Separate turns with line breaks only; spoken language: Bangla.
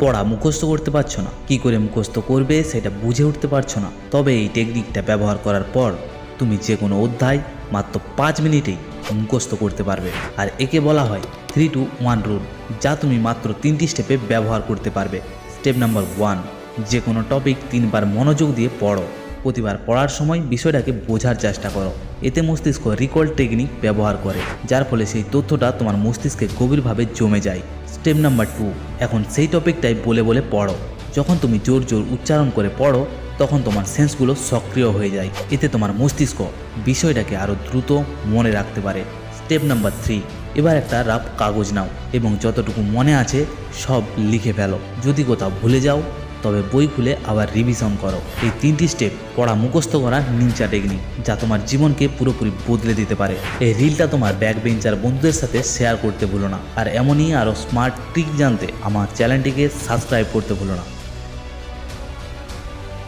পড়া মুখস্থ করতে পারছো না, কি করে মুখস্থ করবে সেটা বুঝে উঠতে পারছো না, তবে এই টেকনিকটা ব্যবহার করার পর তুমি যে কোনো অধ্যায় মাত্র 5 মিনিটেই মুখস্থ করতে পারবে। আর একে বলা হয় 3-2-1 রুল, যা তুমি মাত্র 3টি স্টেপে ব্যবহার করতে পারবে। স্টেপ নাম্বার 1, যে কোনো টপিক 3বার মনোযোগ দিয়ে পড়ো। প্রতিবার পড়ার সময় বিষয়টাকে বোঝার চেষ্টা করো। এতে মস্তিষ্ক রিকল টেকনিক ব্যবহার করে, যার ফলে সেই তথ্যটা তোমার মস্তিষ্কে গভীরভাবে জমে যায়। স্টেপ নাম্বার 2, এখন সেই টপিকটাই বলে বলে পড়ো। যখন তুমি জোর জোর উচ্চারণ করে পড়ো তখন তোমার সেন্সগুলো সক্রিয় হয়ে যায়। এতে তোমার মস্তিষ্ক বিষয়টাকে আরও দ্রুত মনে রাখতে পারে। স্টেপ নাম্বার 3, এবার একটা রাফ কাগজ নাও এবং যতটুকু মনে আছে সব লিখে ফেলো। যদি কোথাও ভুলে যাও তবে বই খুলে আবার রিভিশন করো। এই 3টি স্টেপ পড়া মুখস্থ করা নিনজা টেকনিক, যা তোমার জীবনকে পুরোপুরি বদলে দিতে পারে। এই রিলটা তোমার ব্যাক বেঞ্চার বন্ধুদের সাথে শেয়ার করতে ভুলো না। আর এমনই আরও স্মার্ট ট্রিক জানতে আমার চ্যানেলটিকে সাবস্ক্রাইব করতে ভুলো না।